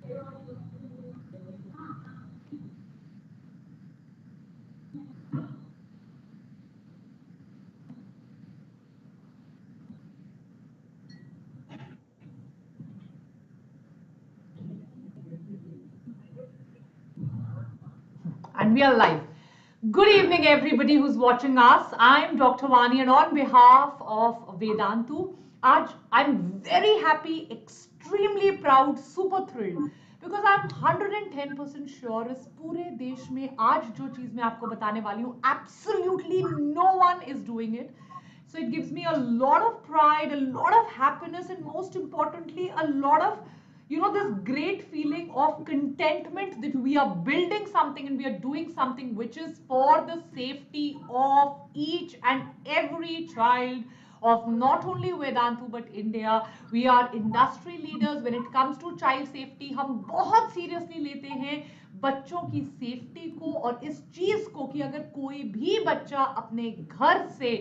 And we are live. Good evening, everybody who's watching us. I'm Dr. Vani, and on behalf of Vedantu, I'm very happy, extremely proud, super thrilled because I'm 110% sure इस पूरे देश में आज जो चीज मैं आपको बताने वाली हूँ, absolutely no one is doing it. So it gives me a lot of pride, a lot of happiness, and most importantly, a lot of this great feeling of contentment that we are building something and we are doing something which is for the safety of each and every child of not only Vedantu but India. We are industry leaders when it comes to child safety. हम बहुत seriously लेते हैं बच्चों की safety को और इस चीज को कि अगर कोई भी बच्चा अपने घर से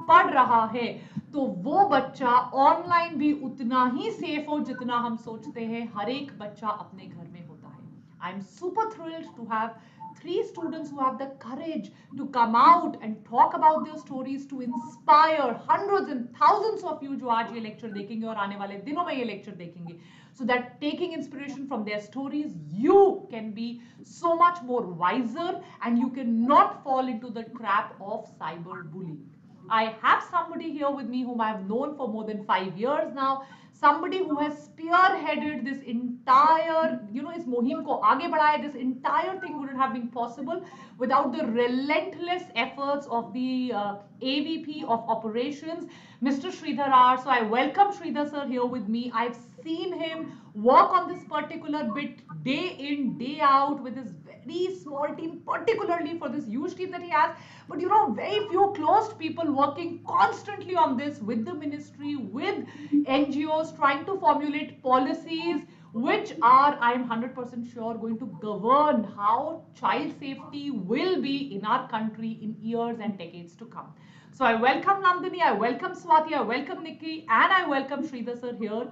पढ़ रहा है तो वो बच्चा ऑनलाइन भी उतना ही सेफ हो जितना हम सोचते हैं हर एक बच्चा अपने घर में होता है. I am super thrilled to have three students who have the courage to come out and talk about their stories to inspire hundreds and thousands of you जो आज ये lecture देखेंगे और आने वाले दिनों में ये lecture देखेंगे, so that taking inspiration from their stories you can be so much more wiser and you cannot fall into the trap of cyberbullying. I have somebody here with me whom I've known for more than 5 years now. Somebody who has spearheaded this entire, इस मुहिम को आगे बढ़ाया. This entire thing wouldn't have been possible without the relentless efforts of the AVP of operations, Mr. Sridhar R. So I welcome Sridhar sir here with me. I've seen him work on this particular bit day in, day out with his very small team, particularly for this huge team that he has. But very few closed people working constantly on this with the ministry, with NGOs, trying to formulate policies which are, I am 100% sure, going to govern how child safety will be in our country in years and decades to come. So I welcome Nandini, I welcome Swati, I welcome Nikki, and I welcome Sridhar sir here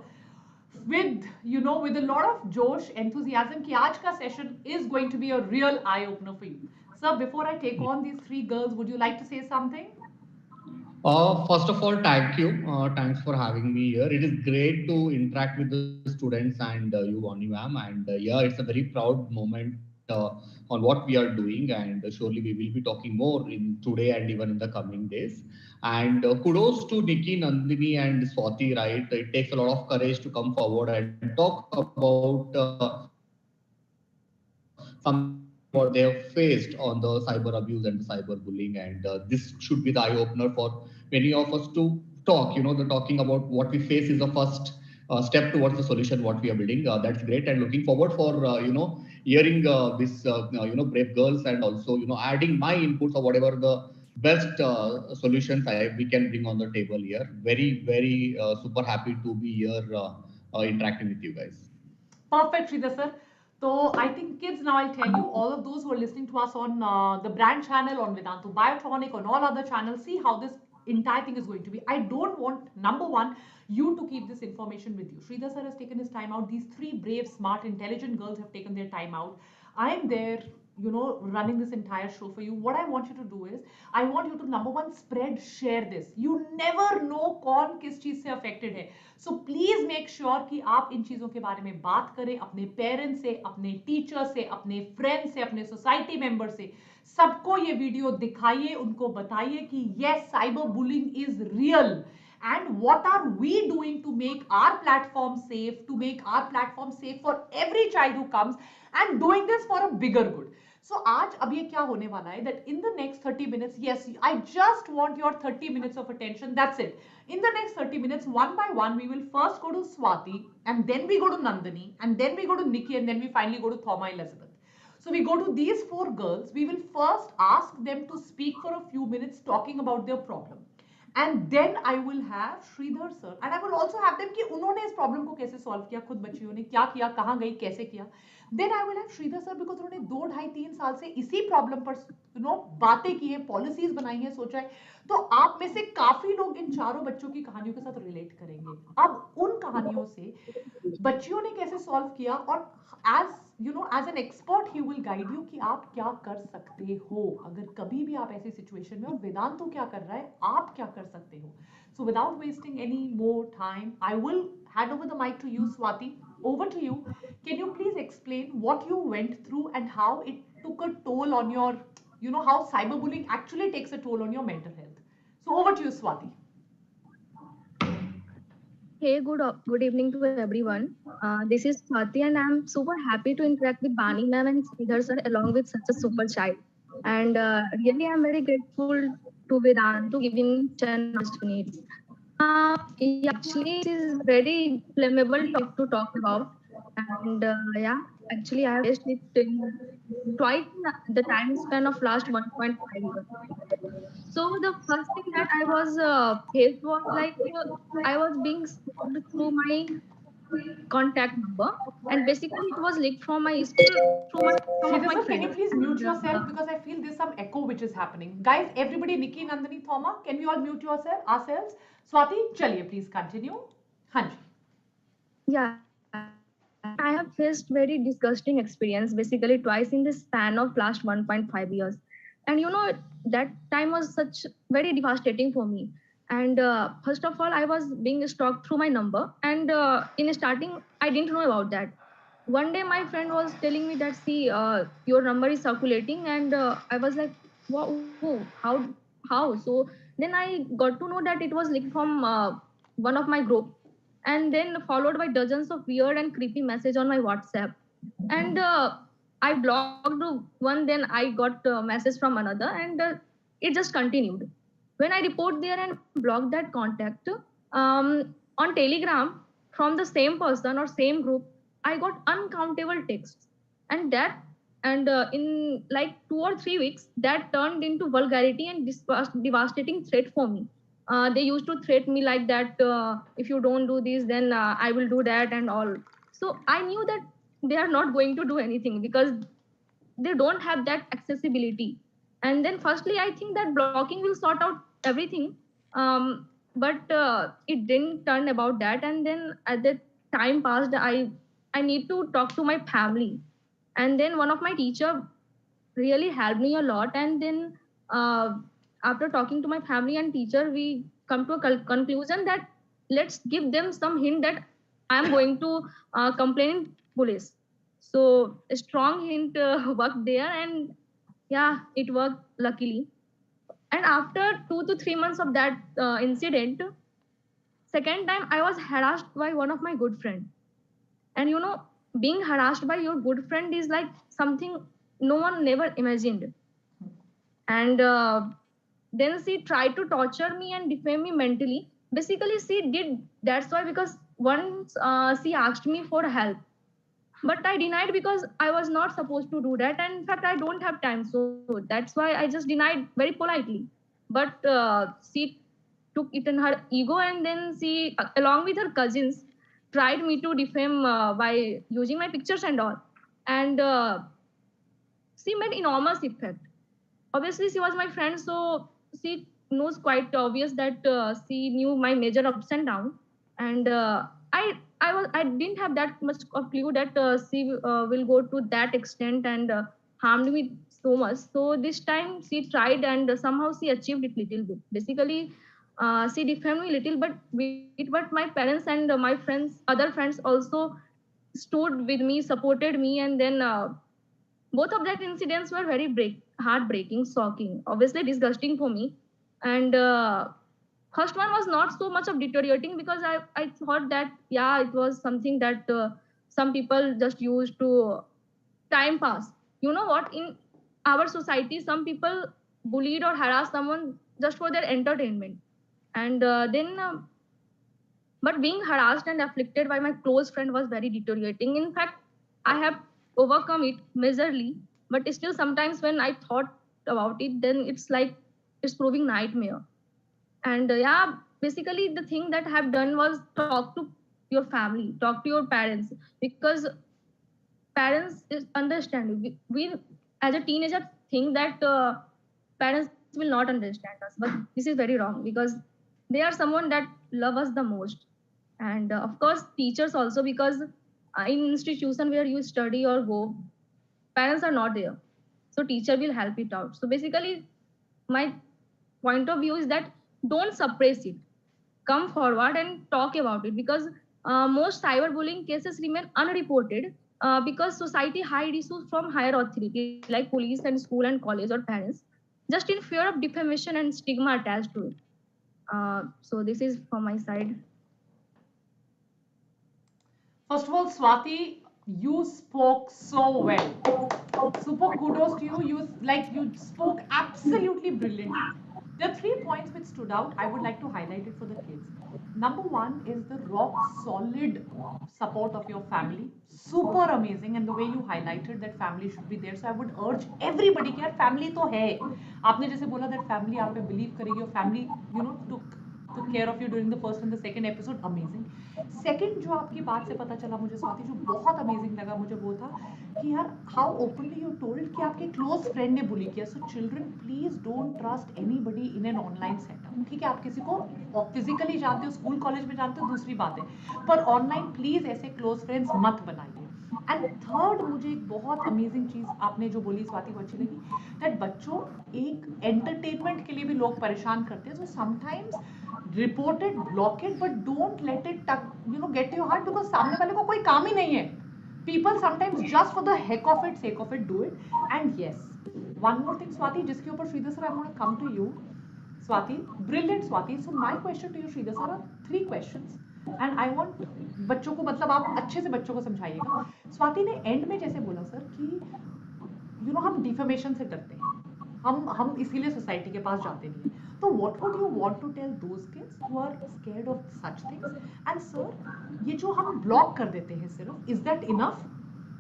with a lot of josh, enthusiasm ki aaj ka session is going to be a real eye opener for you. Sir, before I take on these three girls, would you like to say something? First of all, thank you. Thanks for having me here. It is great to interact with the students and you, Vani Ma'am. And yeah, it's a very proud moment on what we are doing. And surely we will be talking more in today and even in the coming days. And kudos to Nikki, Nandini, and Swati, right? It takes a lot of courage to come forward and talk about something what they have faced on the cyber abuse and the cyberbullying. And this should be the eye opener for many of us to talk. The talking about what we face is the first step towards the solution what we are building. That's great, and looking forward for hearing brave girls and also adding my inputs or whatever the best solutions we can bring on the table here. Very super happy to be here interacting with you guys. Perfect, Sridhar sir. So I think kids, now I'll tell you, all of those who are listening to us on the brand channel, on Vedantu Biotronic, on all other channels, see how this entire thing is going to be. I don't want, number one, you to keep this information with you. Sridhar sir has taken his time out. These three brave, smart, intelligent girls have taken their time out. I'm there, running this entire show for you. What I want you to do is, I want you to, number one, spread, share this. You never know कौन किस चीज से affected है. So please make sure कि आप इन चीजों के बारे में बात करें अपने पेरेंट्स से, अपने टीचर से, अपने फ्रेंड्स से, अपने सोसाइटी मेंबर से. सबको ये वीडियो दिखाइए, उनको बताइए कि yes, cyber bullying is real. And what are we doing to make our platform safe, to make our platform safe for every child who comes, and doing this for a bigger good. So आज अब ये क्या होने वाला है that in the next 30 minutes, yes, I just want your 30 minutes of attention, that's it. In the next 30 minutes, one by one, we will first go to Swati, and then we go to Nandini, and then we go to Nikki, and then we finally go to Thoma Elizabeth. So we go to these four girls. We will first ask them to speak for a few minutes talking about their problem. And then I will have Sridhar sir, and I will also have them कि उन्होंने इस problem को कैसे solve किया, खुद बच्चियों ने क्या किया, कहाँ गई, कैसे किया. Then I will have Sridhar sir because उन्होंने 2 ढाई 3 साल से इसी problem पर बातें की हैं, policies बनाई हैं, सोचा है. तो आप में से काफी लोग इन चारों बच्चों की कहानियों के साथ रिलेट करेंगे। अब उन कहानियों से बच्चियों ने कैसे सॉल्व किया, और as as an expert he will guide you कि आप क्या कर सकते हो अगर कभी भी आप ऐसी सिचुएशन में, और वेदांत तो क्या कर रहा है, आप क्या कर सकते हो। So without wasting any more time, I will hand over the mic to you, Swati. Over to you. Can you please explain what you went through and how it took a toll on your, how cyberbullying actually takes a toll on your mental health? So over to you, Swati. Hey, good evening to everyone. This is Swati, and I'm super happy to interact with Vani Ma'am and Sridhar sir along with such a super child. And really, I'm very grateful to Vedantu giving me chance to needs. Yeah, actually, this is very flammable topic to talk about. And yeah, actually, I have faced it twice in the time span of last 1.5 years. So the first thing that I was faced was like I was being stalked through my contact number, and basically it was leaked from my school through some of Sridhar my sir, can you friends. please mute And yourself because I feel there's some echo which is happening. Guys, everybody, Nikki, Nandini, Thoma, can we all mute yourself ourselves? Swati, chaliye, please continue. Hanji. yeah, and I have faced very disgusting experience basically twice in the span of last 1.5 years. And that time was such very devastating for me. And first of all, I was being stalked through my number. And in starting, I didn't know about that. One day, my friend was telling me that, see, your number is circulating. And I was like, whoa, how? So then I got to know that it was leaked from one of my group, and then followed by dozens of weird and creepy messages on my WhatsApp. And I blocked one, then I got a message from another, and it just continued. When I report there and block that contact on Telegram from the same person or same group, I got uncountable texts, and in like 2 or 3 weeks, that turned into vulgarity and devastating threat for me. They used to threaten me like that, if you don't do this, then I will do that and all. So I knew that they are not going to do anything because they don't have that accessibility. And then firstly, I think that blocking will sort out everything. But it didn't turn about that. And then as the time passed, I need to talk to my family. And then one of my teacher really helped me a lot. And then uh, after talking to my family and teacher, we come to a conclusion that let's give them some hint that I'm going to complain in police. So a strong hint worked there, and yeah, it worked luckily. And after 2 to 3 months of that incident, second time I was harassed by one of my good friend. And being harassed by your good friend is like something no one never imagined. And then she tried to torture me and defame me mentally. Basically, she did that's why, because once she asked me for help, but I denied because I was not supposed to do that, and in fact I don't have time, so that's why I just denied very politely. But she took it in her ego, and then she along with her cousins tried me to defame by using my pictures and all. And she made enormous effect. Obviously she was my friend, so she knows quite obvious that she knew my major ups and downs. And I didn't have that much of clue that she will go to that extent and harmed me so much. So this time she tried, and somehow she achieved it little bit. Basically she defamed me little but my parents and my friends, other friends also stood with me, supported me. And then both of that incidents were very heartbreaking, shocking, obviously disgusting for me. And first one was not so much of deteriorating because I thought that yeah, it was something that some people just used to time pass. You know what? In our society, some people bullied or harassed someone just for their entertainment. And then but being harassed and afflicted by my close friend was very deteriorating. In fact, I have overcome it majorly, but still sometimes when I thought about it, then it's like it's proving nightmare. And yeah, basically the thing that I have done was talk to your family, talk to your parents, because parents is understanding. We as a teenager think that parents just will not understand us, but this is very wrong because they are someone that love us the most. And of course teachers also, because in institution where you study or go, parents are not there, so teacher will help it out. So basically my point of view is that don't suppress it, come forward and talk about it, because most cyberbullying cases remain unreported because society hide issues from higher authority like police and school and college or parents, just in fear of defamation and stigma attached to it. So this is from my side. First of all, Swati, you spoke so well. Super kudos to you. You spoke absolutely brilliantly. There are 3 points which stood out. I would like to highlight it for the kids. Number one is the rock solid support of your family. Super amazing, and the way you highlighted that family should be there. So I would urge everybody कि यार family तो है. आपने जैसे बोला that family आप पे believe करेगी और family took care of you during the first and the second episode. Amazing. Second जो आपकी बात से पता चला मुझे स्वाति, जो बहुत अमेजिंग लगा मुझे, वो था कि यार हाउ ओपनली यू टोल्ड कि आपके क्लोज फ्रेंड ने बुली किया. So children please don't trust anybody in an online setup. ठीक है, आप किसी को फिजिकली जानते हो, स्कूल कॉलेज में जानते हो, दूसरी बात है, पर ऑनलाइन प्लीज ऐसे क्लोज फ्रेंड्स मत बनाइए. एंड थर्ड, मुझे एक बहुत अमेजिंग चीज आपने जो बोली स्वाति वो अच्छी लगी, दैट बच्चों एक एंटरटेनमेंट के लिए भी लोग परेशान करते हैं. So sometimes report it, block it, but don't let it get to your heart, because सामने वाले को कोई काम ही नहीं है. People sometimes just for the heck of it, sake of it, do it. And yes, one more thing, Swati, जिसके ऊपर Sridhar sir, I'm going to come to you. Swati, brilliant Swati. So my question to you, Sridhar sir, are 3 questions. And I want बच्चों को, मतलब आप अच्छे से बच्चों को समझाइएगा. स्वाति ने एंड में जैसे बोला सर कि हम डिफेमेशन से डरते हैं, हम इसीलिए सोसाइटी के पास जाते नहीं हैं. तो what would you want to tell those kids who are scared of such things? And sir, ये जो हम ब्लॉक कर देते हैं सिर्फ, इज दैट इनफ?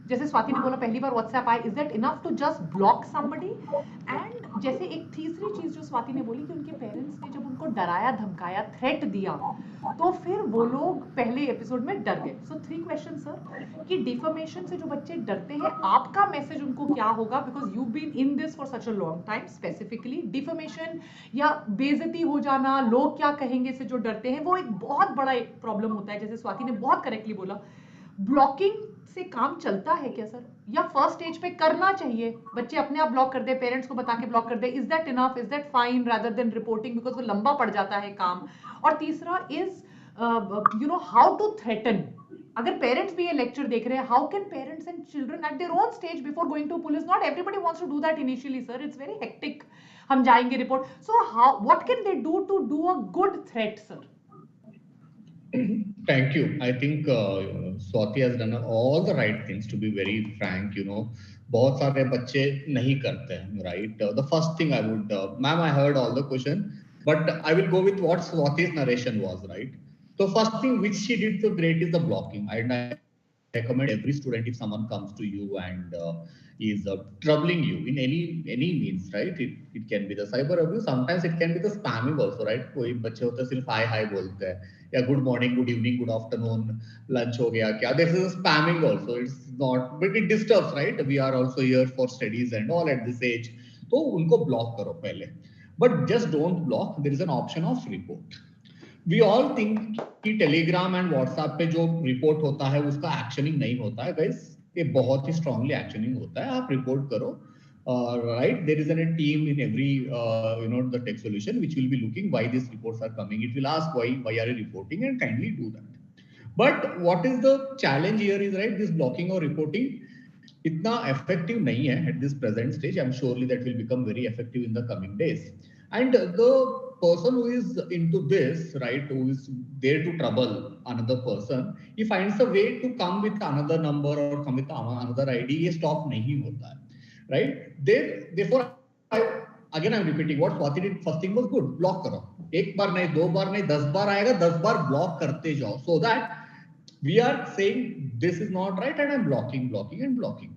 जैसे स्वाति ने बोला पहली बार व्हाट्सएप आए, is that enough to just block somebody? And जैसे एक तीसरी चीज जो स्वाति ने बोली कि उनके पेरेंट्स ने जब उनको डराया धमकाया, थ्रेट दिया, तो फिर वो लोग पहले एपिसोड में डर गए. सो 3 क्वेश्चन सर, कि डिफेमेशन से जो बच्चे डरते हैं, आपका मैसेज उनको क्या होगा? Because you been in this for such a long time. Specifically defamation या बेइज्जती हो जाना, लोग क्या कहेंगे से जो डरते हैं, वो एक बहुत बड़ा एक प्रॉब्लम होता है. जैसे स्वाति ने बहुत करेक्टली बोला, ब्लॉकिंग से काम चलता है क्या सर, या फर्स्ट स्टेज पे करना चाहिए, बच्चे अपने आप ब्लॉक कर दे, पेरेंट्स को बता के ब्लॉक कर दे, is that enough, is that fine, rather than reporting, because वो लंबा पड़ जाता है काम? और तीसरा इज हाउ टू थ्रेटन. अगर पेरेंट्स भी ये लेक्चर देख रहे हैं, how can parents and children at their own stage before going to police, not everybody wants to do that initially sir, it's very hectic, हम जाएंगे report. So how, what can they do a good threat sir? Thank you. I think Swati has done all the right things. To be very frank, बहुत सारे बच्चे नहीं करते हैं, right? The first thing I would, ma'am, I heard all the question, but I will go with what Swati's narration was, right? So first thing which she did so great is the blocking. And I recommend every student, if someone comes to you and is troubling you in any means, right? It can be the cyber abuse. Sometimes it can be the spamming also, right? कोई बच्चे होते हैं सिर्फ हाय हाय बोलते हैं, या good morning, good evening, good afternoon, lunch हो गया क्या? This is spamming also. It's not, but it disturbs, right? We are also here for studies and all at this age. तो उनको ब्लॉक करो पहले. But just don't block. There is an option of report. We all think कि Telegram and WhatsApp पे जो report होता है उसका एक्शनिंग नहीं होता है. गाइस, ये बहुत ही स्ट्रांगली एक्शनिंग होता है. आप रिपोर्ट करो, right? There is a team in every the tech solution which will be looking why these reports are coming. It will ask why are you reporting, and kindly do that. But what is the challenge here is, right, this blocking or reporting इतना effective नहीं है at this present stage. I'm surely that will become very effective in the coming days. And the person who is into this, right, who is there to trouble another person, he finds a way to come with another number or come with another ID. ये stop नहीं होता है, right? Therefore, again I'm repeating what Swati did. First thing was good, block करो. एक बार नहीं, दो बार नहीं, 10 बार आएगा, 10 बार block करते जाओ, so that we are saying this is not right and I'm blocking,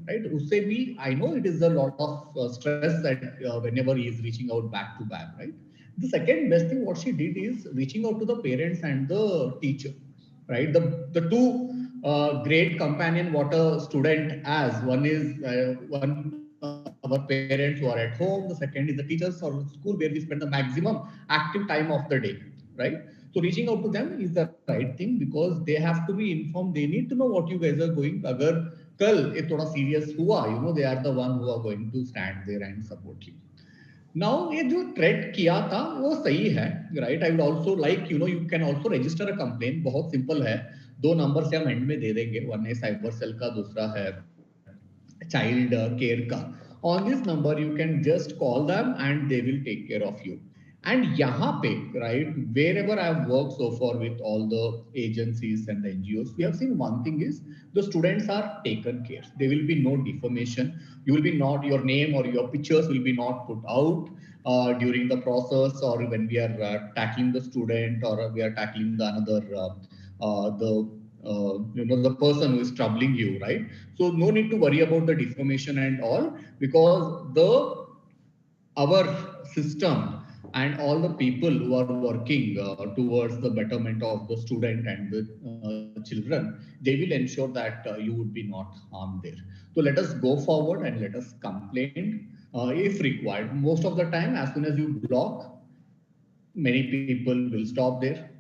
right? Usse bhi, I know it is a lot of stress that whenever he is reaching out back to back, right? The second best thing what she did is reaching out to the parents and the teacher, right? The two great companion what a student has. One is one our parents who are at home. The second is the teachers or school where we spend the maximum active time of the day, right? So reaching out to them is the right thing because they have to be informed. They need to know what you guys are going. अगर कल ये थोड़ा serious हुआ, they are the one who are going to stand there and support you. Now ये जो threat किया था वो सही है, right? I would also like you can also register a complaint. बहुत simple है. दो नंबर से हम एंड में दे देंगे. वन है साइबर सेल का, दूसरा है child care ka. On this number you can just call them and they will take care of you. And yahan pe, right, wherever I have worked so far with all the agencies and the NGOs, we have seen one thing is the students are taken care. There will be no defamation. You will be not, your name or your pictures will be not put out during the process, or when we are tackling the student, or we are tackling the another the person who is troubling you, right? So no need to worry about the defamation and all, because the our system and all the people who are working towards the betterment of the student and the children, they will ensure that you would be not harmed there. So let us go forward and let us complain if required. Most of the time, as soon as you block, many people will stop there.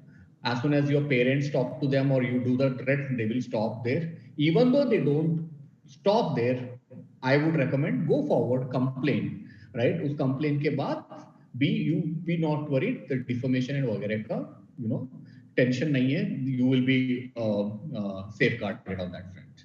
As soon as your parents talk to them or you do the threat, they will stop there. Even though they don't stop there, I would recommend go forward, complain, right? उस complain के बाद you be not worried, the defamation and वगैरह का tension नहीं है. You will be safeguarded on that front.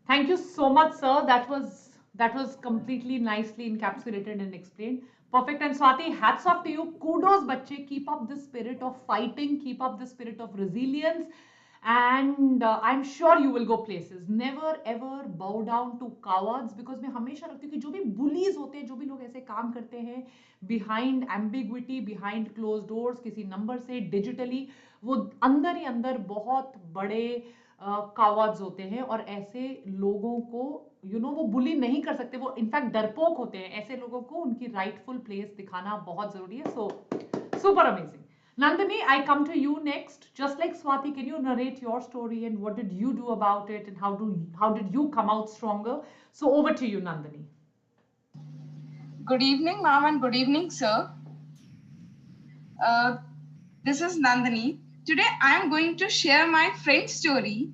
Thank you so much, sir. That was completely nicely encapsulated and explained. Perfect. And Swati, hats off to you. Kudos, bache. Keep up the spirit of fighting. Keep up the spirit of resilience. And I'm sure you will go places. Never ever bow down to cowards, because मैं हमेशा रखती हूँ कि जो भी bullies होते हैं, जो भी लोग ऐसे काम करते हैं behind ambiguity, behind closed doors, किसी नंबर से digitally, वो अंदर ही अंदर बहुत बड़े कावर्ड्स होते हैं, और ऐसे लोगों को वो बुली नहीं कर सकते, वो इनफैक्ट डरपोक होते हैं. ऐसे लोगों को उनकी राइटफुल प्लेस दिखाना बहुत जरूरी है. So super amazing. Nandini, I come to you next. Just like Swati, can you narrate your story and what did you do about it, and how did you come out stronger? So over to you, Nandini. Good evening, ma'am, and good evening, sir. This is Nandini. Today, I am going to share my friend's story.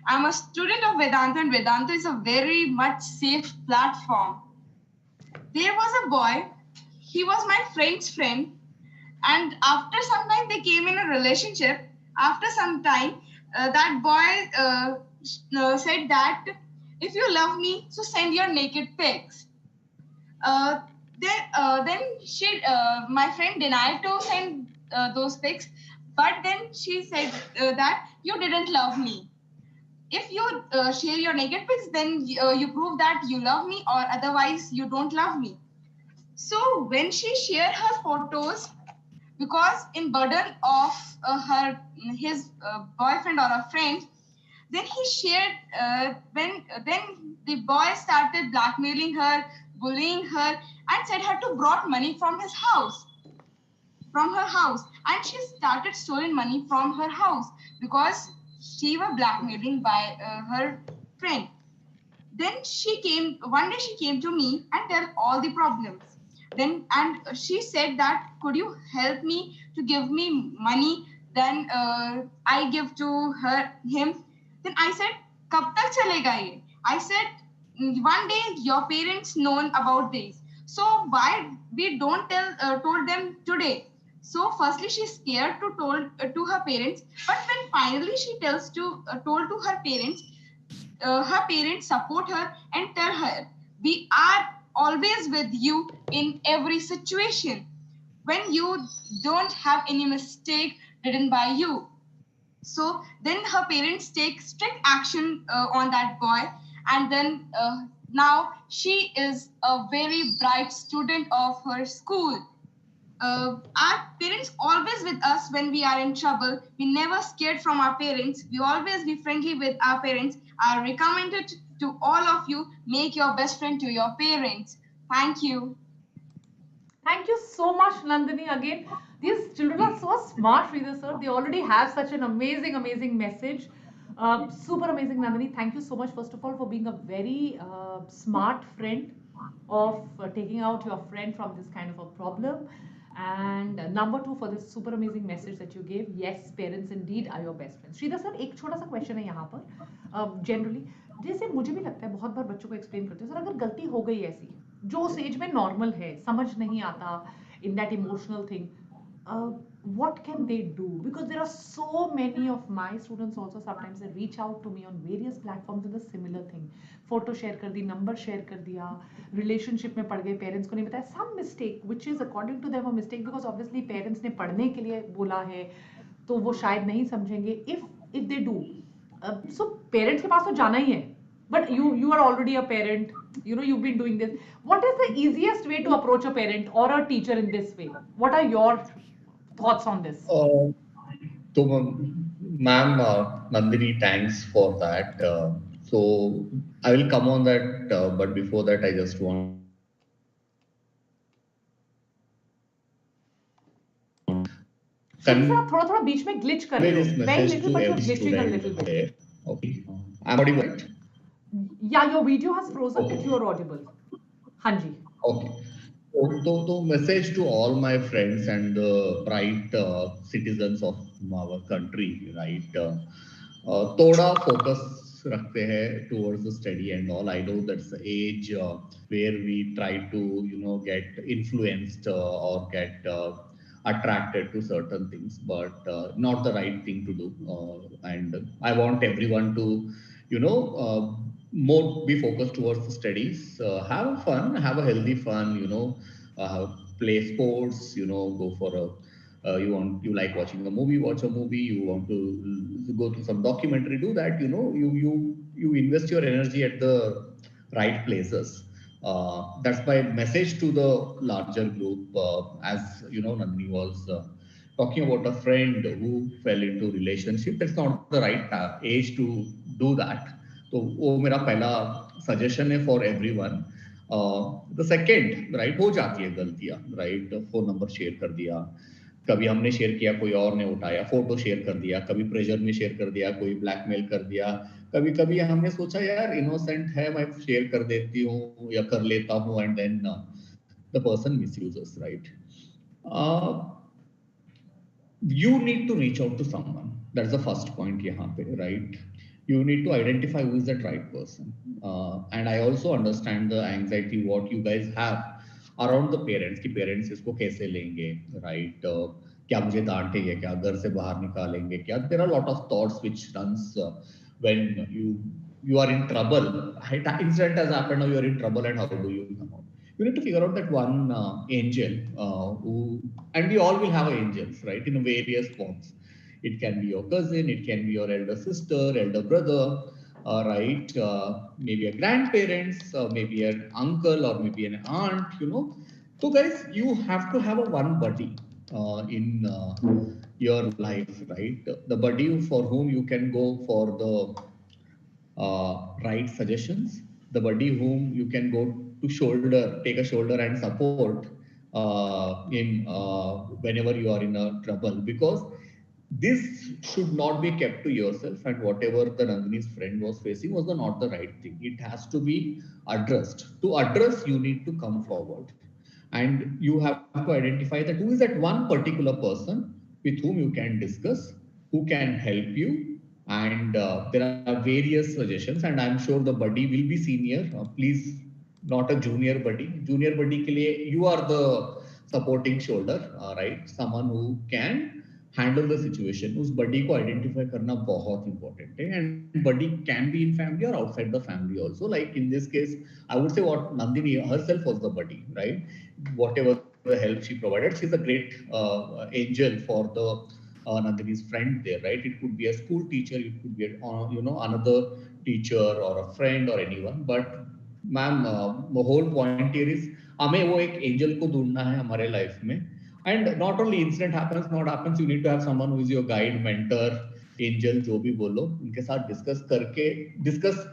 I'm a student of Vedantu, and Vedantu is a very much safe platform. There was a boy. He was my friend's friend, and after some time, they came in a relationship. After some time, that boy said that if you love me, so send your naked pics. Then my friend denied to send those pics, but then she said that you didn't love me. If you share your naked pics, then you prove that you love me, or otherwise you don't love me. So when she shared her photos, because in burden of his boyfriend or a friend, then he shared then the boy started blackmailing her, bullying her, and said her to brought money from her house, and she started stealing money from her house because she was blackmailing by her friend. Then one day she came to me and tell all the problems. Then and she said that could you help me to give me money? Then I give to him. Then I said, "Kab tak chalega ye?" I said, "One day your parents known about this. So why we don't told them today?" So firstly she's scared to told to her parents, but when finally she told to her parents support her and tell her, "We are always with you in every situation when you don't have any mistake written by you." So then her parents take strict action on that boy, and then now she is a very bright student of her school. Our parents always with us when we are in trouble. We never scared from our parents. We always be friendly with our parents. I recommend it to all of you. Make your best friend to your parents. Thank you. Thank you so much, Nandini. Again, these children are so smart, Sridhar sir. They already have such an amazing, amazing message. Super amazing, Nandini. Thank you so much, first of all, for being a very smart friend of taking out your friend from this kind of a problem. And number two, for this super amazing message that you gave. Yes, parents indeed are your best friends. Shridhar sir, एक छोटा सा question है यहाँ पर generally, जैसे मुझे भी लगता है बहुत बार बच्चों को एक्सप्लेन करते हो सर, अगर गलती हो गई ऐसी जो उस एज में नॉर्मल है, समझ नहीं आता in that emotional thing, what can they do? Because there are so many of my students also, sometimes they reach out to me on various platforms with a similar thing. Photo share कर दी, number share कर दिया, relationship में पड़ गए, parents को नहीं बताया, some mistake which is according to them a mistake because obviously parents ने पढ़ने के लिए बोला है तो वो शायद नहीं समझेंगे. If they do, so parents के पास तो जाना ही है, but you are already a parent, you know, you've been doing this. What is the easiest way to approach a parent or a teacher in this way? What are your thoughts on this? So, ma'am, Nandini, thanks for that. So, I will come on that, but before that, I just want Shri, आप थोड़ा बीच में glitch कर रहे हो. this Very message little, to but you're every glitching a student little bit. there. Okay, I'm audible, right? Yeah, your video has frozen, Okay. but you are audible. हाँ जी. Okay. So, message to all my friends and the bright citizens of our country, right? थोड़ा focus रखते हैं towards the study and all. I know that's the age where we try to, get influenced or get attracted to certain things, but not the right thing to do. And I want everyone to, more be focused towards the studies. Have fun, have a healthy fun. Play sports. Go for a. You like watching a movie, watch a movie. You want to go to some documentary, do that. You invest your energy at the right places. That's my message to the larger group. As Nandini was talking about a friend who fell into relationship. That's not the right age to do that. तो वो मेरा पहला suggestion है for everyone. The second, right, हो जाती है गलतियां, right. Phone number share कर दिया, कभी हमने शेयर किया, कोई और ने उठाया, फोटो शेयर कर दिया, कभी प्रेशर में शेयर कर दिया, कोई ब्लैकमेल कर दिया, कभी कभी हमने सोचा यार इनोसेंट है, मैं शेयर कर देती हूँ या कर लेता हूँ, and then the person misuses, right. You need to reach out to someone. That's the first point यहाँ पे, right? You need to identify who is that right person. And I also understand the anxiety what you guys have around the parents, कि parents इसको कैसे लेंगे, right? क्या मुझे डांटेंगे, क्या घर से बाहर निकालेंगे, क्या? There are a lot of thoughts which runs when you are in trouble. Incident has happened, now you are in trouble, and how do you come out? You need to figure out that one angel who, and we all will have angels, right, in various forms. It can be your cousin, it can be your elder sister, elder brother, right, maybe a grandparents, maybe an uncle, or maybe an aunt. So guys, you have to have a one buddy in your life, right? The buddy for whom you can go for the right suggestions, the buddy whom you can go to take a shoulder and support in whenever you are in a trouble, because this should not be kept to yourself, and whatever the Nandini's friend was facing was not the right thing. It has to be addressed. To address, you need to come forward, and you have to identify that who is that one particular person with whom you can discuss, who can help you. And there are various suggestions, and I'm sure the buddy will be senior. Please, not a junior buddy. Junior buddy ke liye, you are the supporting shoulder, right? Someone who can handle the situation. उस buddy को identify करना बहुत important है, and buddy can be in family or outside the family also. Like in this case, I would say what Nandini herself was the buddy, right? Whatever the help she provided, she's a great angel for the Nandini's friend there, right? It could be a school teacher, it could be another teacher or a friend or anyone. But ma'am, the whole point here is हमें वो एक angel को ढूंढना है हमारे life में. And not only incident happens, not happens, you need to have someone who is your guide, mentor, angel, जो भी बोलो, उनके साथ discuss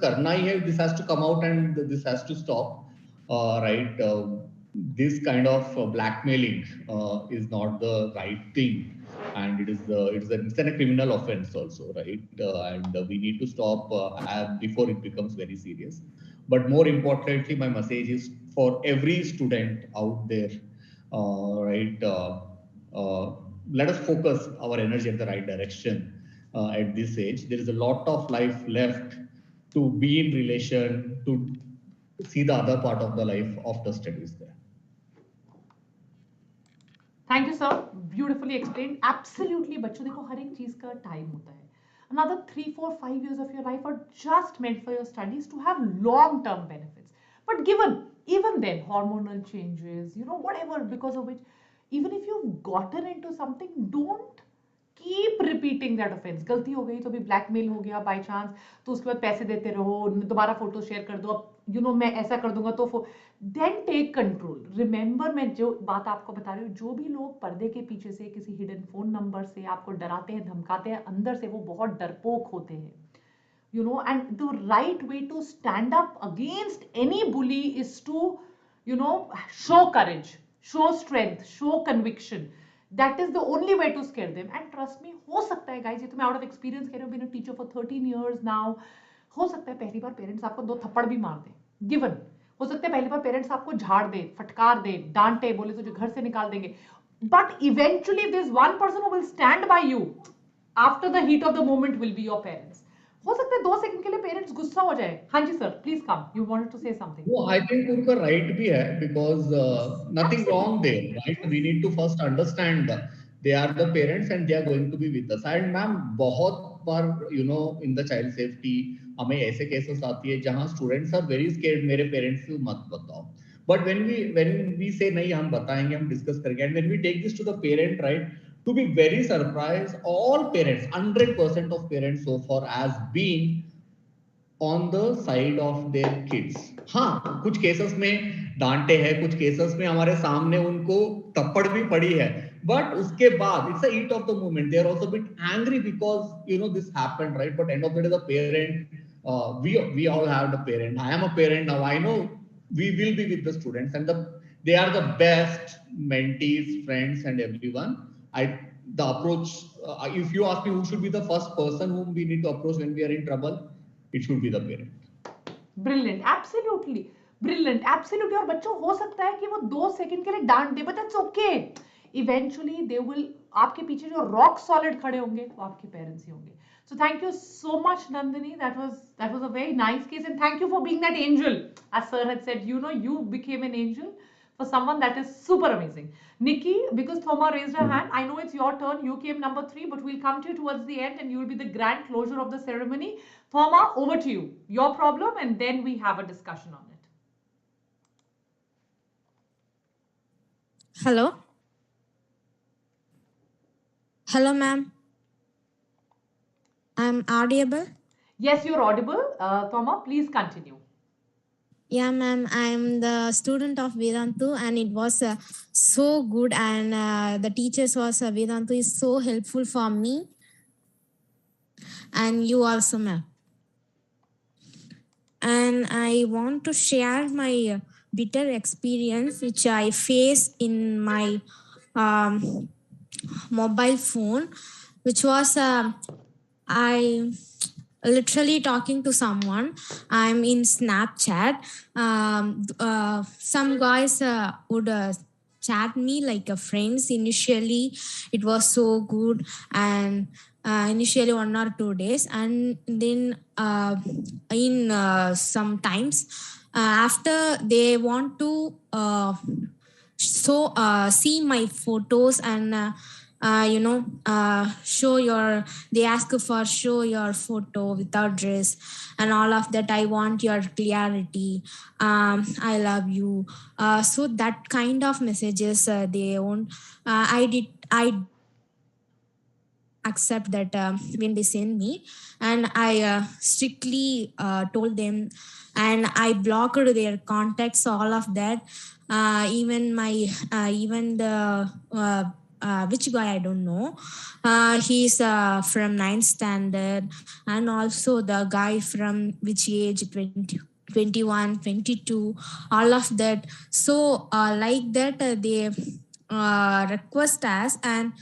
करना ही है. This has to come out and this has to stop, right? This kind of blackmailing is not the right thing. and it's a criminal offense also, right? And we need to stop before it becomes very serious. But more importantly, my message is for every student out there, right? Uh, Let us focus our energy at the right direction at this age. There is a lot of life left to be in relation, to see the other part of the life after studies there. Thank you sir, beautifully explain. Absolutely बच्चों, देखो हर एक चीज का time होता है. Another 3, 4, 5 years of your life are just meant for your studies to have long term benefits. But given, even then, hormonal changes, whatever, because of which, even if you've gotten into something, don't keep repeating that offence. गलती हो गई तो भी blackmail हो गया by chance, तो उसके बाद पैसे देते रहो, दोबारा फोटो शेयर कर दो, अब मैं ऐसा कर दूंगा तो देन टेक कंट्रोल. रिमेंबर, मैं जो बात आपको बता रही हूँ, जो भी लोग पर्दे के पीछे से किसी हिडन फोन नंबर से आपको डराते हैं, धमकाते हैं, अंदर से वो बहुत डरपोक होते हैं. And the right way to stand up against any bully is to show courage, show strength, show conviction. That is the only way to scare them. And trust me, हो सकता है guys, ये तो मैं out of experience कह रही हूँ, been a teacher for 13 years now. हो सकता है पहली बार पेरेंट्स आपको 2 थप्पड़ भी मार दे, गिवन. हो सकता है पहली बार पेरेंट्स आपको झाड़ दे, फटकार दे, डांटे, बोले तुझे घर से निकाल देंगे. But eventually there's one person who will stand by you after the heat of the moment will be your parents. हो सकता है 2 सेकंड के लिए पेरेंट्स गुस्सा हो जाए. हाँ जी sir, please come, you wanted to say something. वो आई थिंक उनका राइट भी है, because nothing wrong there, right? We need to first understand they are the parents and they are going to be with us. And ma'am, बहुत बार in the child safety हमें ऐसे cases आती है जहां स्टूडेंट्स आर वेरी स्केर्ड, मेरे parents को मत बताओ. बट व्हेन वी से नहीं, हम बताएंगे, हम डिस्कस करेंगे, and when we take this to the parent, right, to be very surprised, all parents, 100% of parents so far has been on the side of their kids. हाँ, कुछ cases में डांटे हैं, कुछ केसेस में हमारे सामने उनको थप्पड़ भी पड़ी है, बट उसके बाद it's a heat of the moment, they are also bit angry because this happened, right? But end of the day the parent, we all have the parent. I am a parent now. I know we will be with the students, and they are the best mentees, friends, and everyone. The approach, if you ask me who should be the first person whom we need to approach when we are in trouble, it should be the parent. Brilliant, absolutely brilliant, absolutely. और बच्चों, हो सकता है कि वो 2 second के लिए डांट दे, but that's okay. Eventually they will, आपके पीछे जो rock solid खड़े होंगे वो आपके parents ही होंगे. So thank you so much, Nandini. That was a very nice case, and thank you for being that angel. As sir had said, you became an angel for someone. That is super amazing. Nikki, because Thoma raised her hand, I know it's your turn. You came number 3, but we'll come to you towards the end, and you will be the grand closure of the ceremony. Thoma, over to you. Your problem, and then we have a discussion on it. Hello. Hello, ma'am. I'm audible? Yes, you're audible. Thoma, please continue. Yeah, ma'am. I'm the student of Vedantu, and it was so good, and the teachers was Vedantu is so helpful for me, and you also, ma'am. And I want to share my bitter experience which I face in my mobile phone, which was I literally talking to someone. I'm in Snapchat. Some guys would chat me like a friends. Initially it was so good, and initially 1 or 2 days, and then in sometimes after they want to see my photos and they ask for show your photo without dress and all of that. I want your clarity. I love you. So that kind of messages they won't. I accept that when they send me, and I strictly told them, and I blocked their contacts, all of that. Even the which guy I don't know. He's from 9th standard, and also the guy from which age, 20, 21, 22, all of that. So like that they request us, and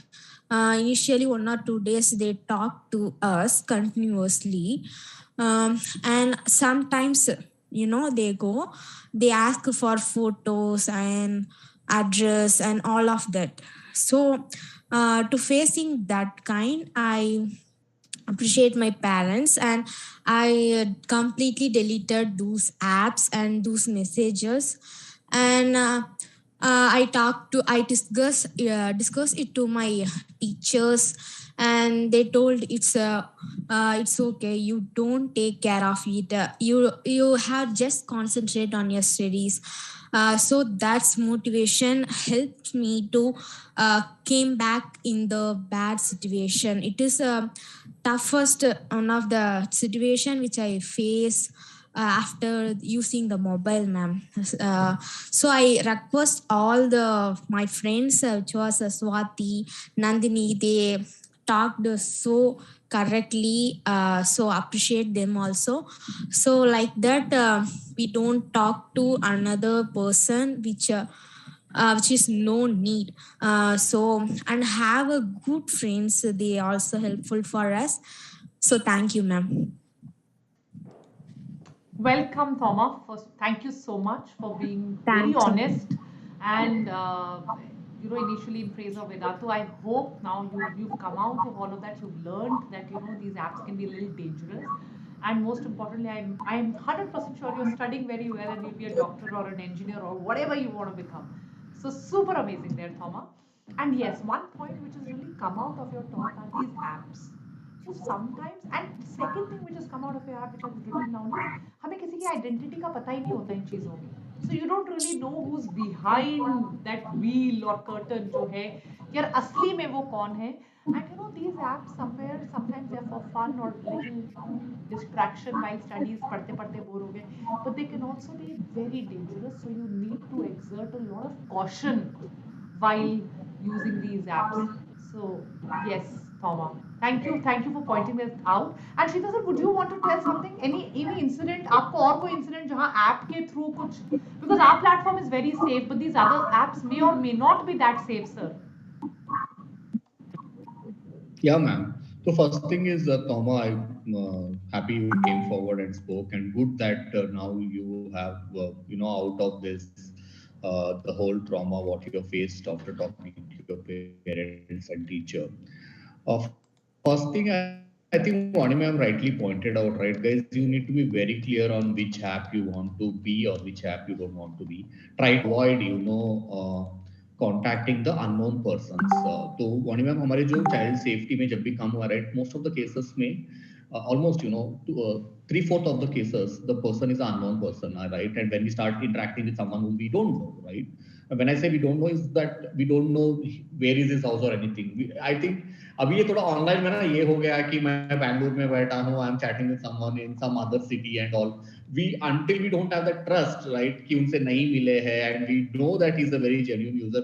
Initially 1 or 2 days they talk to us continuously, and sometimes they ask for photos and address and all of that. So to facing that kind, I appreciate my parents, and I completely deleted those apps and those messages. And I discuss it to my teachers, and they told it's okay, you don't take care of it, you have just concentrate on your studies. So that's motivation helped me to came back in the bad situation. It is a toughest one of the situation which I face after using the mobile, ma'am. So I request all the my friends, which was Swati, Nandini, they talked so correctly. So appreciate them also. So like that, we don't talk to another person which is no need. So and have a good friends, they also helpful for us. So thank you, ma'am. Welcome, Thoma. First, thank you so much for being very Thanks. honest and initially in praise of Vedantu. I hope now you've come out of all of that. You've learned that these apps can be a little dangerous, and most importantly, I'm 100% sure you're studying very well and you'll be a doctor or an engineer or whatever you want to become. So super amazing there, Thoma. And yes, one point which has really come out of your talk are these apps. So sometimes, and second thing which has come out of your app, which I've written down is, हमें किसी की identity का पता ही नहीं होता इन चीजों में. So you don't really know who's behind that wheel or curtain जो है, यार असली में वो कौन है. And these apps somewhere sometimes they're for fun or little distraction while studies पढ़ते पढ़ते बोर हो गए, but they can also be very dangerous. So you need to exert a lot of caution while using these apps. So yes, Thoma, thank you for pointing this out. And Shrita sir, would you want to tell something? Any incident? आपको और कोई incident जहाँ app के through कुछ, because our platform is very safe, but these other apps may or may not be that safe, sir. Yeah, ma'am. So first thing is, Toma, I'm happy you came forward and spoke, and good that now you have, out of this, the whole trauma what you have faced after talking to your parents and teacher. First thing, I think Vani ma'am rightly pointed out, right, guys, you need to be very clear on which app you want to be or which app you don't want to be. Try to avoid, contacting the unknown persons. तो वाणी ma'am हमारे जो child safety में जब भी काम हुआ, right, most of the cases में almost 3/4 of the cases the person is an unknown person, right? And when we start interacting with someone whom we don't know, right? When I say we don't know, is that we don't know where is his house or anything. I think अभी ये थोड़ा online में ना ये हो गया कि मैं बैंगलोर में बैठा हूँ, I am chatting with someone in some other city and all. We until we don't have that trust, right, कि उनसे नहीं मिले हैं and we know that he's a very genuine user,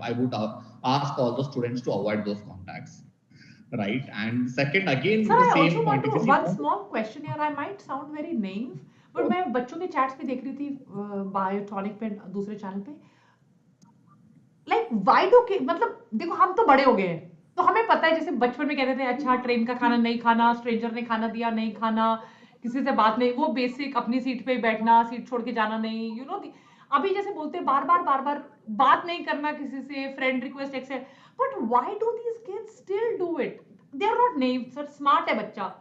I would ask all the students to avoid those contacts, right? And second, again Sir, with the I same also want point, to if you see one small question here. I might sound very naive, but मैं बच्चों के chats पे देख रही थी biotronic पे दूसरे channel पे. लाइक वाई डू के मतलब देखो हम तो बड़े हो गए हैं, तो हमें पता है जैसे बचपन में कहते थे अच्छा ट्रेन का खाना नहीं खाना, स्ट्रेंजर ने खाना दिया नहीं खाना, किसी से बात नहीं, वो बेसिक अपनी सीट पे बैठना, सीट छोड़ के जाना नहीं, अभी जैसे बोलते हैं बार बार बात नहीं करना किसी से, friend request accept. But why do these kids still do it? They are not naive sir, smart है बच्चा,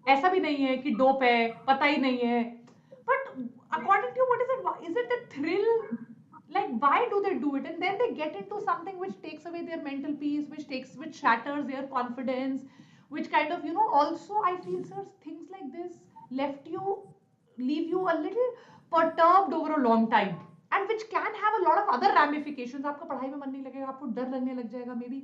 ऐसा भी नहीं है कि डोप है, पता ही नहीं है. But according to what is it the thrill? Like why do they do it? And then they get into something which takes away their mental peace, which shatters their confidence, which kind of also I feel, sir, things like this left you leave you a little perturbed over a long time, and which can have a lot of other ramifications. आपका पढ़ाई में मन नहीं लगेगा, आपको डर लगने लग जाएगा, मे बी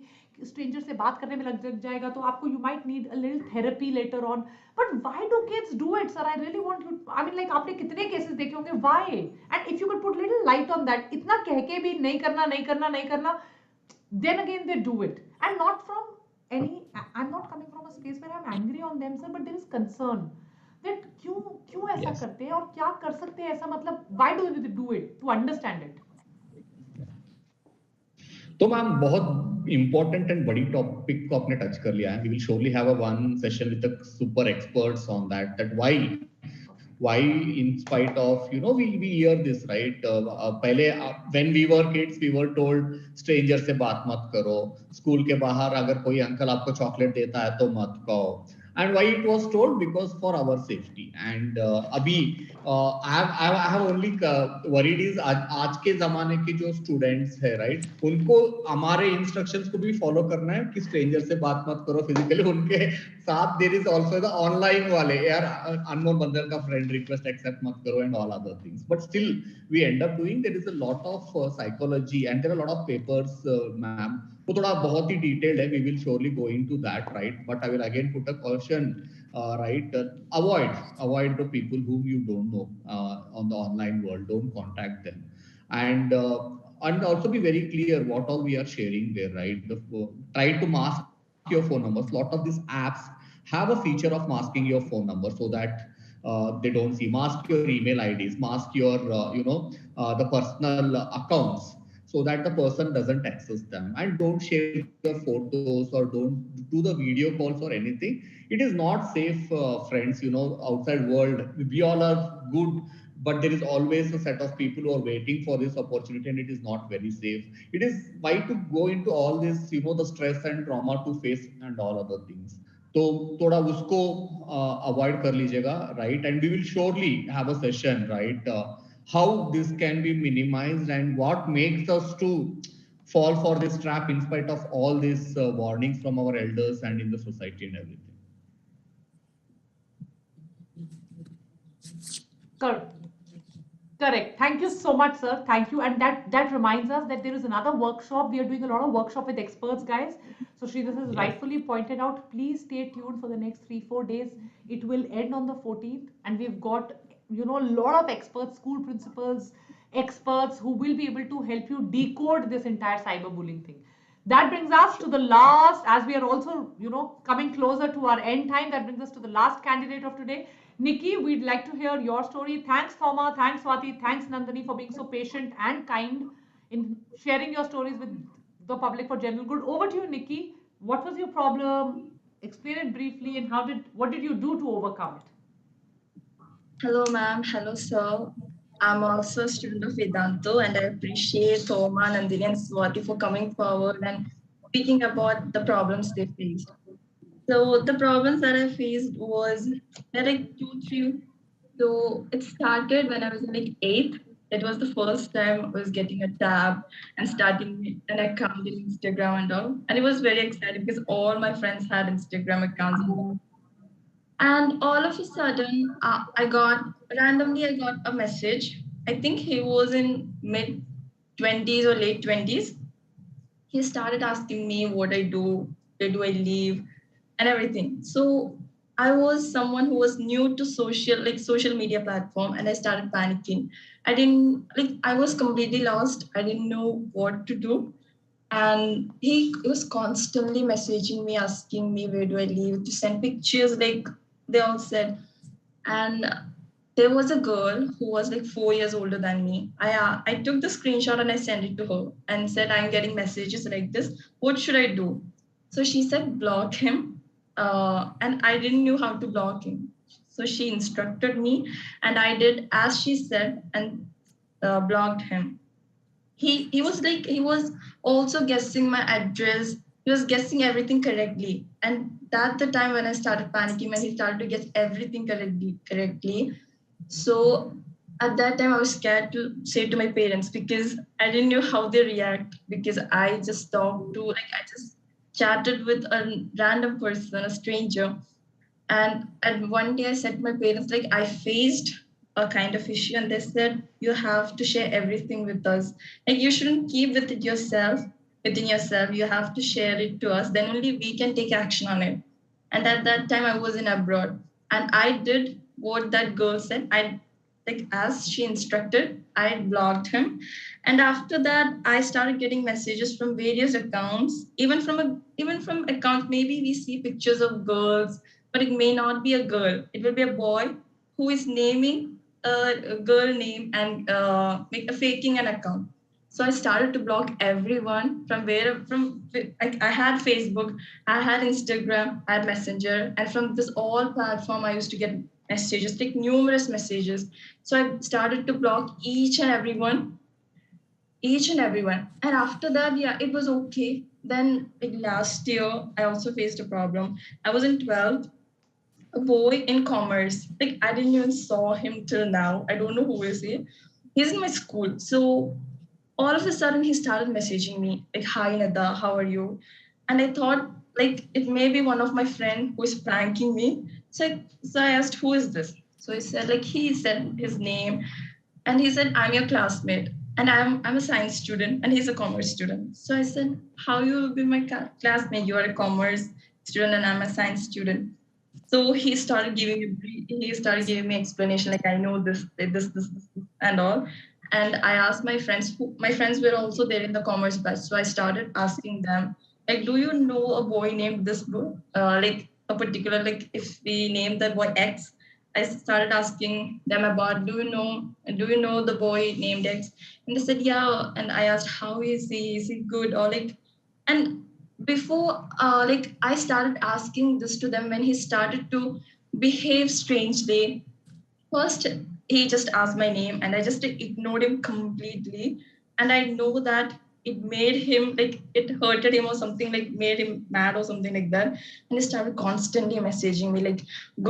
स्ट्रेंजर से बात करने में लग जाएगा, तो आपको you might need a little therapy later on. But why do kids do it, sir? I really want you, I mean, like आपने कितने केसेस देखे होंगे, why? And if you could put little light on that, इतना कह के भी नहीं करना नहीं करना नहीं करना, then again they do it. And not from any, I'm not coming from a space where I'm angry on them, sir, but there is concern that क्यों क्यों ऐसा yes. करते हैं और क्या कर सकते हैं ऐसा, मतलब why do they do it, to understand it. तो मैम बहुत important and बड़ी topic को आपने touch कर लिया है. We will surely have a one session with the super experts on that. That why in spite of we hear this, right? पहले when we were kids we were told stranger से बात मत करो, school के बाहर अगर कोई uncle आपको चॉकलेट देता है तो मत खाओ. And why it was told? Because for our safety. And अभी I have only worried is आज के जमाने के जो स्टूडेंट्स है, राइट, उनको हमारे इंस्ट्रक्शंस को भी फॉलो करना है कि स्ट्रेंजर से बात मत करो फिजिकली. उनके साथ there is also the online वाले, यार अननोन बंदर का फ्रेंड रिक्वेस्ट एक्सेप्ट मत करो and all other things. But still we end up doing. There is a lot of psychology and there are lot of papers ma'am. वो थोड़ा बहुत ही डिटेल्ड है. We will surely go into that, right? But I will again put a question, right? Avoid the people whom you don't know on the online world. Don't contact them. And also be very clear what all we are sharing there, right? Try to mask your phone numbers. A lot of these apps have a feature of masking your phone number so that they don't see. Mask your email IDs, mask your the personal accounts, so that the person doesn't access them. And don't share your photos or don't do the video calls or anything. It is not safe, friends. Outside world we all are good, but there is always a set of people who are waiting for this opportunity, and it is not very safe. It is why to go into all this, the stress and trauma to face and all other things. तो थोड़ा उसको avoid कर लीजिएगा, right? And we will surely have a session, right? How this can be minimized and what makes us to fall for this trap in spite of all these warnings from our elders and in the society and everything. Correct. Thank you so much, sir. Thank you. And that reminds us that there is another workshop. We are doing a lot of workshop with experts, guys. So Sridhar has rightfully pointed out, please stay tuned for the next 3-4 days. It will end on the 14th, and we've got a lot of experts, school principals, experts who will be able to help you decode this entire cyberbullying thing. That brings us to the last, as we are also, coming closer to our end time, that brings us to the last candidate of today. Nikki, we'd like to hear your story. Thanks, Thoma. Thanks, Swati. Thanks, Nandini, for being so patient and kind in sharing your stories with the public for general good. Over to you, Nikki. What was your problem? Explain it briefly, and what did you do to overcome it? Hello, ma'am. Hello, sir. I'm also a student of Vedantu, and I appreciate Thoma, Nandini, and Swati for coming forward and speaking about the problems they faced. So the problems that I faced was like 2, 3. So it started when I was in like 8th. It was the first time I was getting a tab and starting an account in Instagram and all. And it was very exciting because all my friends had Instagram accounts. And all of a sudden, I got a message. I think he was in mid 20s or late 20s. He started asking me what I do, where do I live, and everything. So I was someone who was new to social media platform, and I started panicking. I was completely lost. I didn't know what to do. And he was constantly messaging me, asking me where do I live, to send pictures, like they all said. And there was a girl who was like 4 years older than me. I took the screenshot and I sent it to her and said, I'm getting messages like this. What should I do? So she said, block him. And I didn't know how to block him. So she instructed me, and I did as she said and blocked him. He was also guessing my address. He was guessing everything correctly. And that's the time when I started panicking, when he started to guess everything correctly. So at that time, I was scared to say to my parents because I didn't know how they react, because I just I just chatted with a random person, a stranger. And one day I said to my parents, like, I faced a kind of issue, and they said, you have to share everything with us. Like, you shouldn't keep within yourself. You have to share it to us. Then only we can take action on it. And at that time, I was in abroad, and I did what that girl said. As she instructed, I blocked him. And after that, I started getting messages from various accounts, even from accounts. Maybe we see pictures of girls, but it may not be a girl. It will be a boy who is naming a girl name and faking an account. So I started to block everyone from where from like I had Facebook, I had Instagram, I had Messenger, and from this all platform I used to get messages, like numerous messages. So I started to block each and everyone. And after that, yeah, it was okay. Then like last year, I also faced a problem. I was in 12th, a boy in commerce. Like I didn't even saw him till now. I don't know who is he. He's in my school. So all of a sudden he started messaging me like, "Hi Nada, how are you?" And I thought like it may be one of my friend who is pranking me. So I asked, "Who is this?" So he said his name, and he said, "I'm your classmate, and I'm a science student, and he's a commerce student." So I said, "How you will be my classmate? You are a commerce student, and I'm a science student." So he started giving me explanation like, "I know this and all." And I asked my friends, who my friends were also there in the commerce batch. So I started asking them, like, "Do you know a boy named this boy? Like a particular, like if we name the boy X." I started asking them about, do you know the boy named X? And they said, "Yeah." And I asked, "How is he? Is he good?" Or like, and before like I started asking this to them when he started to behave strangely. First, he just asked my name and I just ignored him completely. And I know that it made him like it hurted him or something, like made him mad or something like that. And he started constantly messaging me like,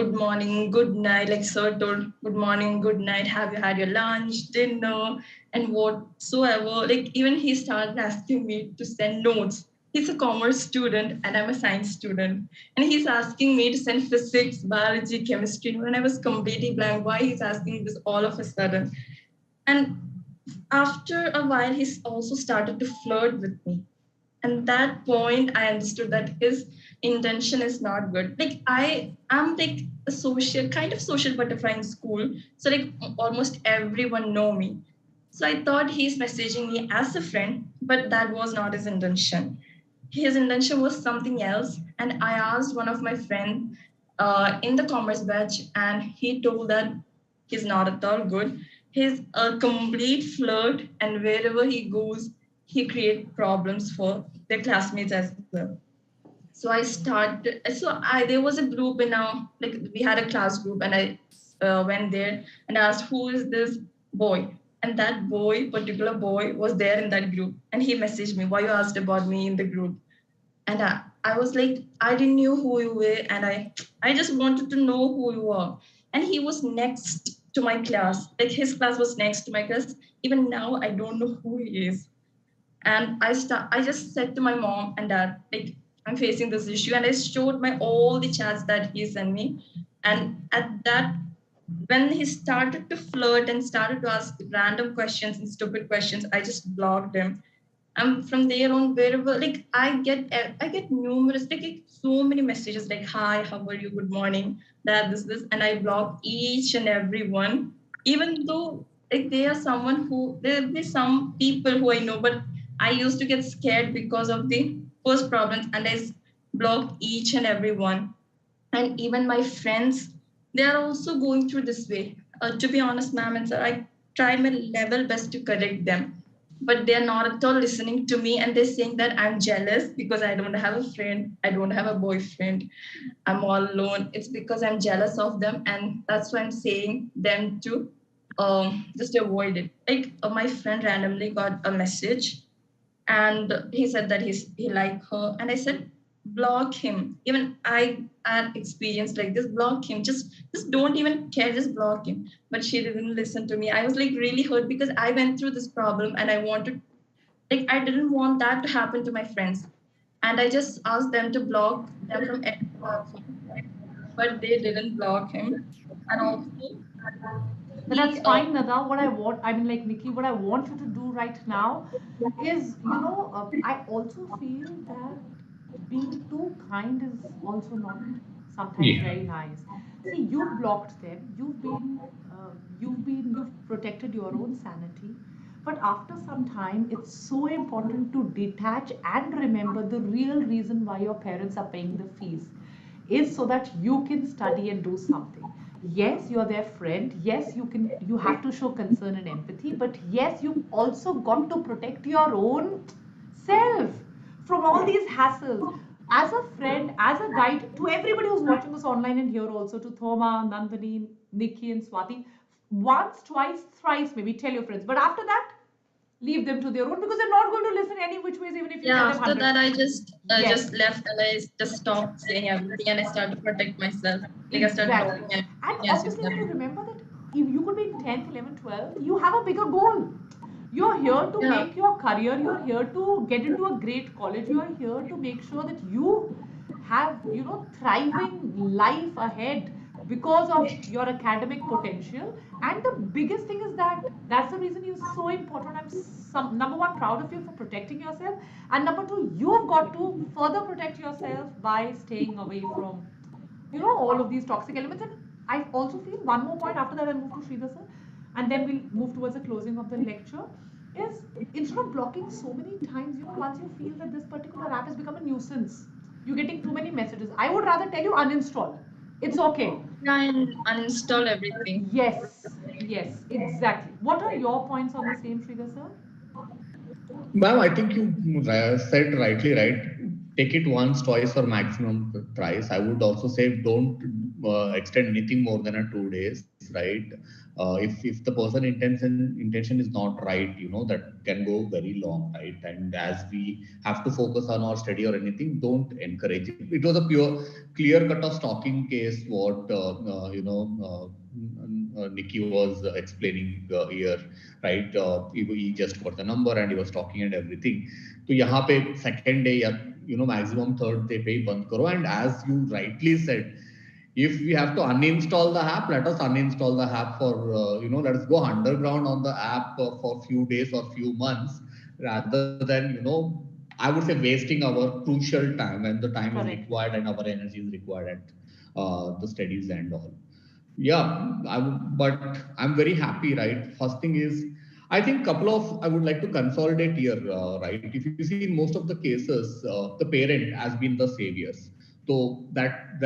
"Good morning, good night." Like sir told, "Good morning, good night. Have you had your lunch, dinner?" And whatsoever. Like even he started asking me to send notes. He's a commerce student and I'm a science student, and he's asking me to send physics, biology, chemistry. When I was completely blank, why he's asking this all of a sudden? And after a while, he's also started to flirt with me. And that point, I understood that his intention is not good. Like I'm like a kind of social butterfly in school. So like almost everyone know me. So I thought he's messaging me as a friend, but that was not his intention. His intention was something else. And I asked one of my friends in the commerce batch, and he told that he's not at all good. He's a complete flirt, and wherever he goes, he creates problems for their classmates as well. So I started. So I there was a group in our like we had a class group, and I went there and asked, "Who is this boy?" And that particular boy, was there in that group, and he messaged me, "Why you asked about me in the group?" And I was like, "I didn't know who you were, and I just wanted to know who you are." And he was next to my class, like his class was next to my class. Even now I don't know who he is. And I just said to my mom and dad, like, "I'm facing this issue." And I showed my all the chats that he sent me. And at that, when he started to flirt and started to ask random questions and stupid questions, I just blocked him. And from there on, wherever, like I get numerous, like so many messages like, "Hi, how are you, good morning, that this," and I block each and every one. Even though like they are someone who there'll be some people who I know, but I used to get scared because of the first problems, and blocked each and every one. And even my friends, they are also going through this way. To be honest, ma'am and sir, I tried my level best to correct them, but they're not at all listening to me, and they're saying that I'm jealous because I don't have a friend, I don't have a boyfriend, I'm all alone. It's because I'm jealous of them, and that's why I'm saying them to just avoid it. Like my friend randomly got a message, and he said that he liked her, and I said, "Block him." Even I had experience like this. Block him. Just don't even care. Just block him. But she didn't listen to me. I was like really hurt because I went through this problem, and I didn't want that to happen to my friends. And I just asked them to block them from every platform, but they didn't block him. And also, But that's he fine, Nada. What I want, I mean, like Nikki, what I want you to do right now is, I also feel that being too kind is also not sometimes Yeah. very nice. See, you blocked them. You've protected your own sanity. But after some time, it's so important to detach and remember the real reason why your parents are paying the fees is so that you can study and do something. Yes, you're their friend. Yes, you have to show concern and empathy, but yes, you also got to protect your own self from all these hassles. As a friend, as a guide to everybody who's watching us online and here also, to Thoma, Nandini, Nikki, and Swati, once, twice, thrice, maybe tell your friends. But after that, leave them to their own because they're not going to listen any which ways, even if you Yeah, tell them after 100. that I just Yes. left and I just stopped saying everything and I started to protect myself. Like I started Exactly. talking And everything as you obviously, you said. have to remember that if you could be in 10th, 11th, 12th, you have a bigger goal. You're here to Yeah. make your career, you're here to get into a great college, you're here to make sure that you have, thriving life ahead because of your academic potential. And the biggest thing is that that's the reason you're so important. Number one, proud of you for protecting yourself. And number two, you've got to further protect yourself by staying away from all of these toxic elements. And I also feel one more point after that I'll move to Sridhar sir, and then we'll move towards the closing of the lecture, is instead of blocking so many times, once you feel that this particular app has become a nuisance, you're getting too many messages, I would rather tell you uninstall. It's okay. Yeah, and uninstall everything. Yes, exactly. What are your points on the same, Sridhar sir? Ma'am, I think you said rightly right. Take it once, twice, or maximum thrice. I would also say don't extend anything more than a 2 days, right? If the person intention is not right, that can go very long, right? And as we have to focus on our study or anything, don't encourage it. It was a pure clear cut of stalking case. What Nikki was explaining here, right? He just got the number and he was talking and everything. तो यहाँ पे second day या maximum third day पे ही बंद करो. And as you rightly said, if we have to uninstall the app, let us uninstall the app for let us go underground on the app for few days or few months, rather than I would say wasting our crucial time when the time is Correct. required and our energy is required at the studies and all. Yeah, but I'm very happy, right? First thing is, I think couple of I would like to consolidate here, right? If you see in most of the cases, the parent has been the saviors. So that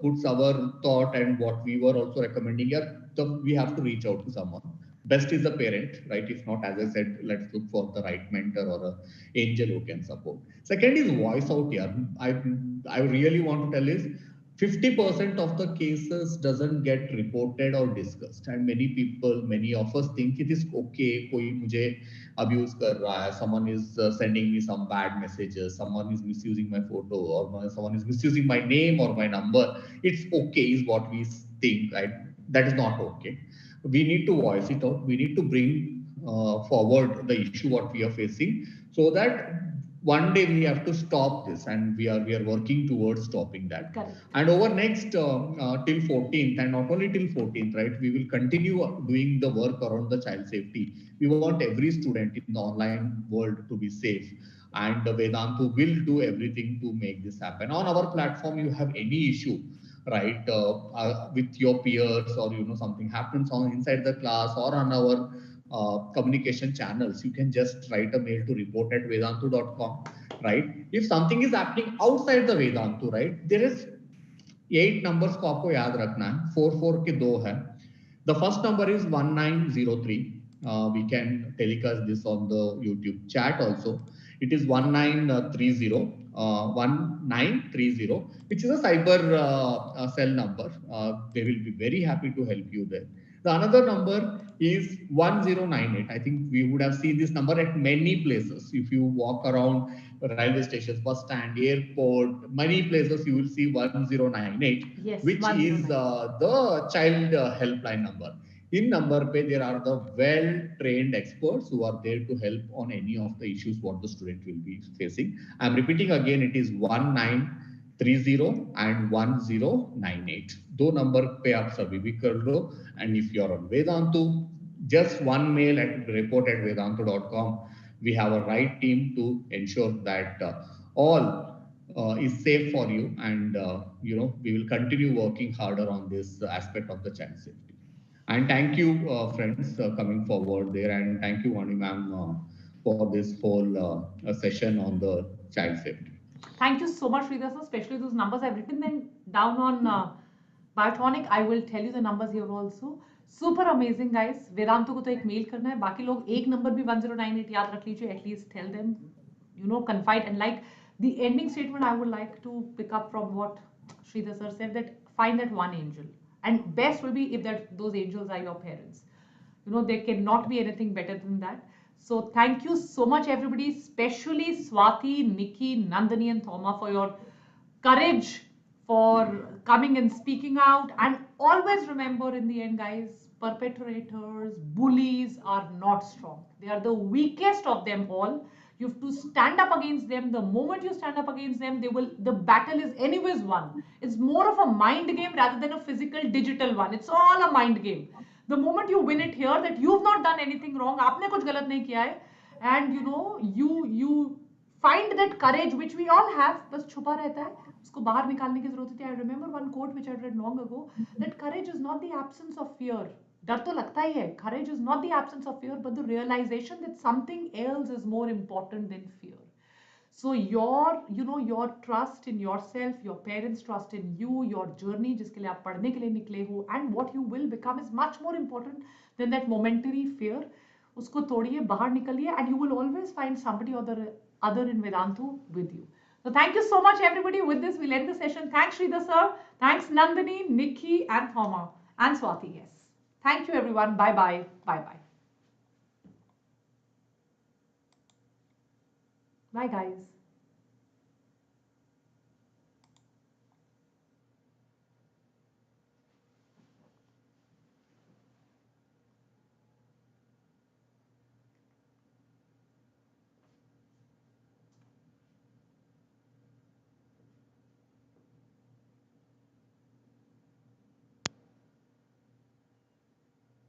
puts our thought and what we were also recommending here. So we have to reach out to someone. Best is the parent, right? If not, as I said, let's look for the right mentor or a angel who can support. Second is voice out here. I really want to tell is 50% of the cases doesn't get reported or discussed, and many of us think it is okay, koi mujhe abuse kar raha hai, someone is sending me some bad messages, someone is misusing my photo, or someone is misusing my name or my number. It's okay is what we think, right? That is not okay. We need to voice it out. We need to bring forward the issue what we are facing, so that one day we have to stop this, and we are working towards stopping that. Correct. And over next till 14th, and not only till 14th, right, we will continue doing the work around the child safety. We want every student in the online world to be safe, and Vedantu will do everything to make this happen. On our platform, you have any issue, right, with your peers, or something happens on inside the class or on our communication channels, you can just write a mail to report@vedantu.com, right? If something is happening outside the Vedantu, right, there is 8 numbers को आपको याद रखना है, 4 4 के 2 है. The first number is 1903. We can telecast this on the YouTube chat also. It is 1930, which is a cyber cell number. They will be very happy to help you there. The another number is 1098. I think we would have seen this number at many places. If you walk around railway stations, bus stand, airport, many places, you will see 1098, Yes, which is 109. the child helpline number. In number pe, there are the well-trained experts who are there to help on any of the issues what the student will be facing. I'm repeating again, it is 1930 and 1098. दो number पे आप सभी भी कर लो. And if you're on Vedantu, just one mail at report@vedantu.com. We have a right team to ensure that all is safe for you, and we will continue working harder on this aspect of the child safety. And thank you, friends, coming forward there, and thank you, Vani Ma'am, for this whole session on the child safety. Thank you so much, Sridhar sir. Especially those numbers, I've written them down on Biotonic, I will tell you the numbers here also. Super amazing guys. Vedantu को तो एक mail करना है, बाकी लोग एक number भी 1098 याद रख लीजिए. At least tell them, confide. And like the ending statement, I would like to pick up from what Sridhar sir said, that find that one angel. And best will be if those angels are your parents. There cannot be anything better than that. So thank you so much everybody, especially Swati, Nikki, Nandini and Thoma for your courage, for coming and speaking out. And always remember, in the end guys, perpetrators, bullies are not strong. They are the weakest of them all. You have to stand up against them. The moment you stand up against them, the battle is anyways won. It's more of a mind game rather than a physical digital one. It's all a mind game. The moment you win it here, that you've not done anything wrong, आपने कुछ गलत नहीं किया है, and you find that courage which we all have, बस छुपा रहता है, उसको बाहर निकालने की जरूरत है. I remember one quote which I read long ago, that courage is not the absence of fear. डर तो लगता ही है. Courage is not the absence of fear, but the realization that something else is more important than fear. So your trust in yourself, your parents' trust in you, your journey जिसके लिए आप पढ़ने के लिए निकले हो, and what you will become is much more important than that momentary fear. उसको तोड़िए, बाहर निकलिए, and you will always find somebody other in Vedantu with you. So thank you so much everybody. With this, we'll end the session. Thanks Sridhar sir. Thanks Nandini, Nikki and Thoma and Swati. Yes. Thank you everyone. Bye bye. Bye bye. Bye guys.